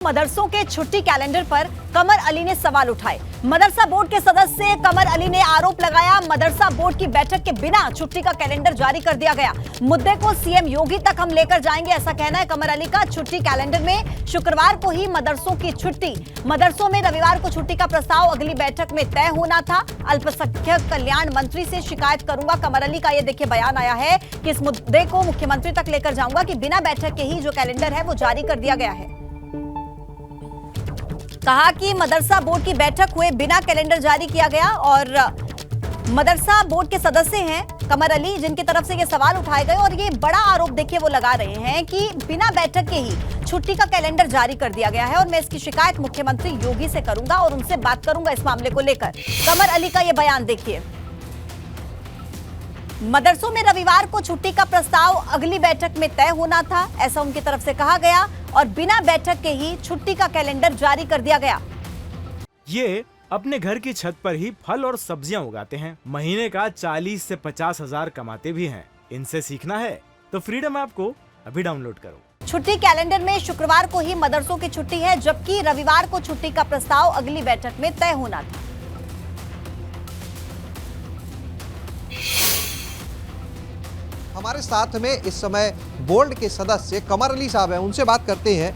मदरसों के छुट्टी कैलेंडर पर कमर अली ने सवाल उठाए। मदरसा बोर्ड के सदस्य कमर अली ने आरोप लगाया, मदरसा बोर्ड की बैठक के बिना छुट्टी का कैलेंडर जारी कर दिया गया। मुद्दे को सीएम योगी तक हम लेकर जाएंगे, ऐसा कहना है कमर अली का। छुट्टी कैलेंडर में शुक्रवार को ही मदरसों की छुट्टी, मदरसों में रविवार को छुट्टी का प्रस्ताव अगली बैठक में तय होना था। अल्पसंख्यक कल्याण मंत्री से शिकायत करूंगा, कमर अली का ये देखिए बयान आया है कि इस मुद्दे को मुख्यमंत्री तक लेकर जाऊंगा कि बिना बैठक के ही जो कैलेंडर है वो जारी कर दिया गया है। कहा कि मदरसा बोर्ड की बैठक हुए बिना कैलेंडर जारी किया गया और मदरसा बोर्ड के सदस्य हैं कमर अली जिनकी तरफ से ये सवाल उठाए गए और ये बड़ा आरोप देखिए वो लगा रहे हैं कि बिना बैठक के ही छुट्टी का कैलेंडर जारी कर दिया गया है और मैं इसकी शिकायत मुख्यमंत्री योगी से करूंगा और उनसे बात करूंगा इस मामले को लेकर। कमर अली का ये बयान देखिए। मदरसों में रविवार को छुट्टी का प्रस्ताव अगली बैठक में तय होना था, ऐसा उनकी तरफ से कहा गया और बिना बैठक के ही छुट्टी का कैलेंडर जारी कर दिया गया। ये अपने घर की छत पर ही फल और सब्जियां उगाते हैं, महीने का 40 से 50 हजार कमाते भी हैं। इनसे सीखना है तो फ्रीडम ऐप को अभी डाउनलोड करो। छुट्टी कैलेंडर में शुक्रवार को ही मदरसों की छुट्टी है, जबकि रविवार को छुट्टी का प्रस्ताव अगली बैठक में तय होना था। हमारे साथ में इस समय बोर्ड के सदस्य कमर अली साहब हैं, उनसे बात करते हैं।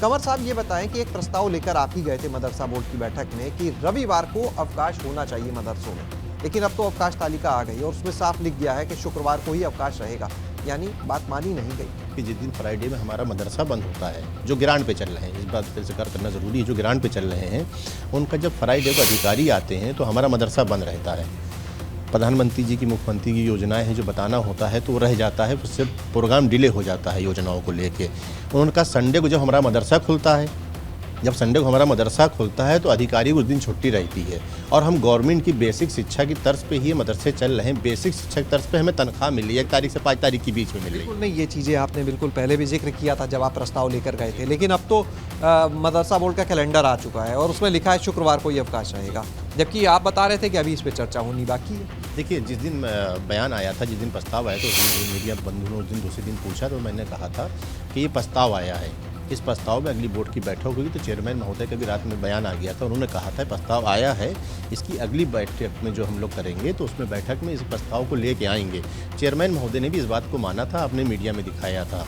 कमर साहब ये बताएं कि एक प्रस्ताव लेकर आप ही गए थे मदरसा बोर्ड की बैठक में कि रविवार को अवकाश होना चाहिए मदरसों में, लेकिन अब तो अवकाश तालिका आ गई और उसमें साफ लिख गया है कि शुक्रवार को ही अवकाश रहेगा, यानी बात मानी नहीं गई। कि जिस दिन फ्राइडे में हमारा मदरसा बंद होता है, जो गिरान पे चल रहे हैं, इस बात पर जिक्र करना ज़रूरी है, जो गिरान पे चल रहे हैं उनका जब फ्राइडे को अधिकारी आते हैं तो हमारा मदरसा बंद रहता है। प्रधानमंत्री जी की, मुख्यमंत्री की योजनाएं हैं जो बताना होता है तो वो रह जाता है, उससे प्रोग्राम डिले हो जाता है योजनाओं को लेके। उन्होंने कहा संडे को जब हमारा मदरसा खुलता है, जब संडे को हमारा मदरसा खुलता है तो अधिकारी को उस दिन छुट्टी रहती है और हम गवर्नमेंट की बेसिक शिक्षा की तर्ज पे ही मदरसे चल रहे हैं। बेसिक शिक्षा की तर्ज पे हमें तनख्वाह मिल रही है 1 तारीख से 5 तारीख के बीच में मिल रही है। बिल्कुल नहीं, ये चीज़ें आपने बिल्कुल पहले भी जिक्र किया था जब आप प्रस्ताव लेकर गए थे, लेकिन अब तो मदरसा बोर्ड का कैलेंडर आ चुका है और उसमें लिखा है शुक्रवार को ये अवकाश रहेगा, जबकि आप बता रहे थे कि अभी इस पर चर्चा होनी बाकी है। देखिए, जिस दिन बयान आया था, जिस दिन प्रस्ताव आया था, उस दिन मीडिया बंधुओं ने उस दिन दूसरे दिन पूछा तो मैंने कहा था कि ये प्रस्ताव आया है, इस प्रस्ताव में अगली बोर्ड की बैठक होगी। तो चेयरमैन महोदय का भी रात में बयान आ गया था, उन्होंने कहा था प्रस्ताव आया है, इसकी अगली बैठक में जो हम लोग करेंगे तो उसमें बैठक में इस प्रस्ताव को लेके आएंगे। चेयरमैन महोदय ने भी इस बात को माना था, अपने मीडिया में दिखाया था।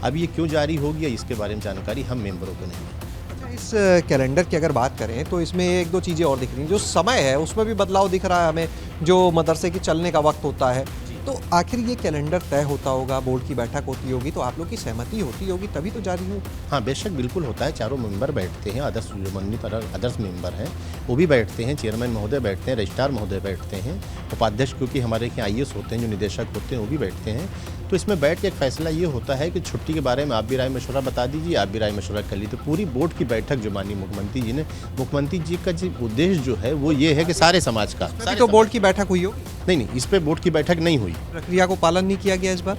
अब ये क्यों जारी हो गया इसके बारे में जानकारी हम मेंबरों को नहीं है। इस कैलेंडर की अगर बात करें तो इसमें 1-2 चीज़ें और दिख रही हैं। जो समय है उसमें भी बदलाव दिख रहा है हमें, जो मदरसे की चलने का वक्त होता है, तो आखिर ये कैलेंडर तय होता होगा, बोर्ड की बैठक होती होगी तो आप लोग की सहमति होती होगी तभी तो जारी हो। हाँ, बेशक बिल्कुल होता है, चारों मेंबर बैठते हैं, आदर्श जो मननीत आदर्श मेंबर हैं वो भी बैठते हैं, चेयरमैन महोदय बैठते हैं, रजिस्ट्रार महोदय बैठते हैं, उपाध्यक्ष क्योंकि हमारे यहाँ IAS होते हैं, जो निदेशक होते हैं वो भी बैठते हैं। तो इसमें बैठ के एक फैसला ये होता है कि छुट्टी के बारे में आप भी राय मशवरा बता दीजिए, आप भी राय मशवरा कर लीजिए। तो पूरी बोर्ड की बैठक जो माननीय मुख्यमंत्री जी ने, मुख्यमंत्री जी का जो उद्देश्य जो है वो ये है कि सारे समाज का, तो बोर्ड की बैठक हुई हो? नहीं, इस पर बोर्ड की बैठक नहीं हुई। प्रक्रिया को पालन नहीं किया गया इस बार?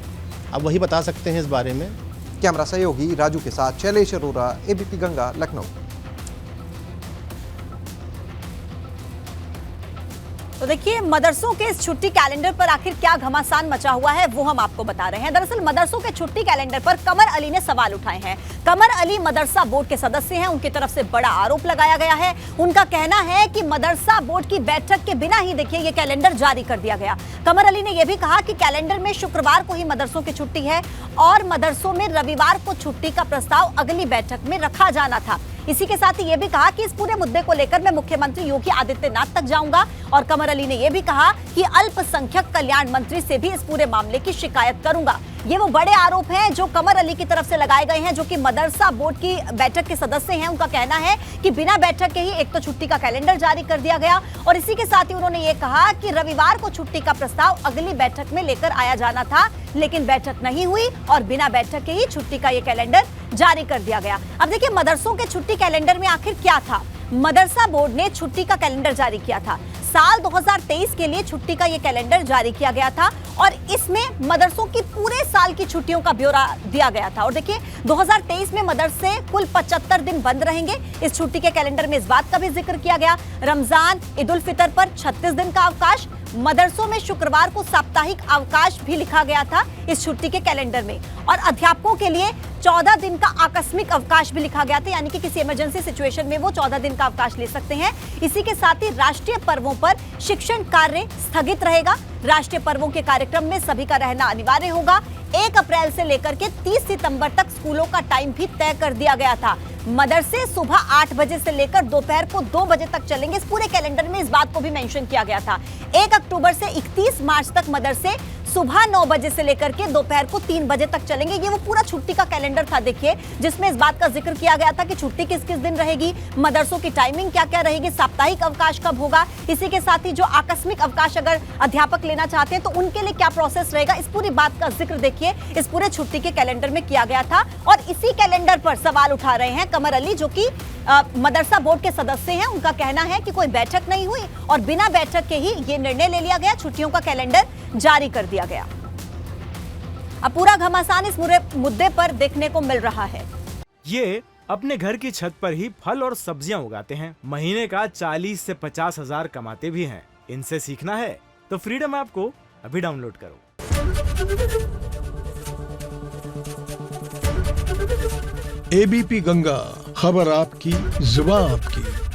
अब वही बता सकते हैं इस बारे में। कैमरा सहयोगी राजू के साथ शैलेश अरोरा, ABP गंगा, लखनऊ। तो देखिए, मदरसों के इस छुट्टी कैलेंडर पर आखिर क्या घमासान मचा हुआ है वो हम आपको बता रहे हैं। दरअसल मदरसों के छुट्टी कैलेंडर पर कमर अली ने सवाल उठाए हैं। कमर अली मदरसा बोर्ड के सदस्य हैं, उनकी तरफ से बड़ा आरोप लगाया गया है। उनका कहना है कि मदरसा बोर्ड की बैठक के बिना ही देखिए ये कैलेंडर जारी कर दिया गया। कमर अली ने यह भी कहा कि कैलेंडर में शुक्रवार को ही मदरसों की छुट्टी है और मदरसों में रविवार को छुट्टी का प्रस्ताव अगली बैठक में रखा जाना था। इसी के साथ ही ये भी कहा कि इस पूरे मुद्दे को लेकर मैं मुख्यमंत्री योगी आदित्यनाथ तक जाऊंगा और कमर अली ने यह भी कहा कि अल्पसंख्यक कल्याण मंत्री से भी इस पूरे मामले की शिकायत करूंगा। ये वो बड़े आरोप हैं जो कमर अली की तरफ से लगाए गए हैं, जो कि मदरसा बोर्ड की बैठक के सदस्य हैं। उनका कहना है कि बिना बैठक के ही एक तो छुट्टी का कैलेंडर जारी कर दिया गया और इसी के साथ ही उन्होंने ये कहा कि रविवार को छुट्टी का प्रस्ताव अगली बैठक में लेकर आया जाना था, लेकिन बैठक नहीं हुई और बिना बैठक के ही छुट्टी का ये कैलेंडर जारी कर दिया गया। अब देखिए, मदरसों के छुट्टी कैलेंडर में आखिर क्या था। मदरसा बोर्ड ने छुट्टी का कैलेंडर जारी किया था। साल 2023 के लिए छुट्टी का ये कैलेंडर जारी किया गया था और इसमें मदरसों की पूरे साल की छुट्टियों का ब्यौरा दिया गया था। और देखिए, 2023 में मदरसे कुल 75 दिन बंद रहेंगे। इस छुट्टी के कैलेंडर में इस बात का भी जिक्र किया गया, रमजान, ईद उल फितर पर 36 दिन का अवकाश, मदरसों में शुक्रवार को साप्ताहिक अवकाश भी लिखा गया था इस छुट्टी के कैलेंडर में, और अध्यापकों के लिए 14 दिन का आकस्मिक अवकाश भी लिखा गया था, यानी कि किसी इमरजेंसी सिचुएशन में वो 14 दिन का अवकाश ले सकते हैं। इसी के साथ ही राष्ट्रीय पर्वों पर शिक्षण कार्य स्थगित रहेगा। राष्ट्रीय पर्वों के कार्यक्रम में सभी का रहना अनिवार्य होगा। 1 अप्रैल से लेकर के 30 सितंबर तक स्कूलों का टाइम भी तय कर दिया गया था। मदरसे सुबह 8 बजे से लेकर दोपहर को 2 बजे तक चलेंगे। इस पूरे कैलेंडर में इस बात को भी मेंशन किया गया था। 1 अक्टूबर से 31 मार्च तक मदरसे सुबह 9 बजे से लेकर के दोपहर को 3 बजे तक चलेंगे। ये वो पूरा छुट्टी का कैलेंडर था, देखिए, जिसमें इस बात का जिक्र किया गया था कि छुट्टी किस किस दिन रहेगी, मदरसों की टाइमिंग क्या क्या रहेगी, साप्ताहिक अवकाश कब होगा। इसी के साथ ही जो आकस्मिक अवकाश अगर अध्यापक लेना चाहते हैं तो उनके लिए क्या प्रोसेस रहेगा, इस पूरी बात का जिक्र देखिए इस पूरे छुट्टी के कैलेंडर में किया गया था। और इसी कैलेंडर पर सवाल उठा रहे हैं कमर अली, जो कि मदरसा बोर्ड के सदस्य हैं। उनका कहना है कि कोई बैठक नहीं हुई और बिना बैठक के ही ये निर्णय ले लिया गया, छुट्टियों का कैलेंडर जारी कर दिया गया। अब पूरा घमासान इस मुद्दे पर देखने को मिल रहा है। ये अपने घर की छत पर ही फल और सब्जियां उगाते हैं। महीने का 40 से 50 हजार कमाते भी हैं। इनसे सीखना है तो फ्रीडम ऐप को अभी डाउनलोड करो। एबीपी गंगा, खबर आपकी, जुबान आपकी।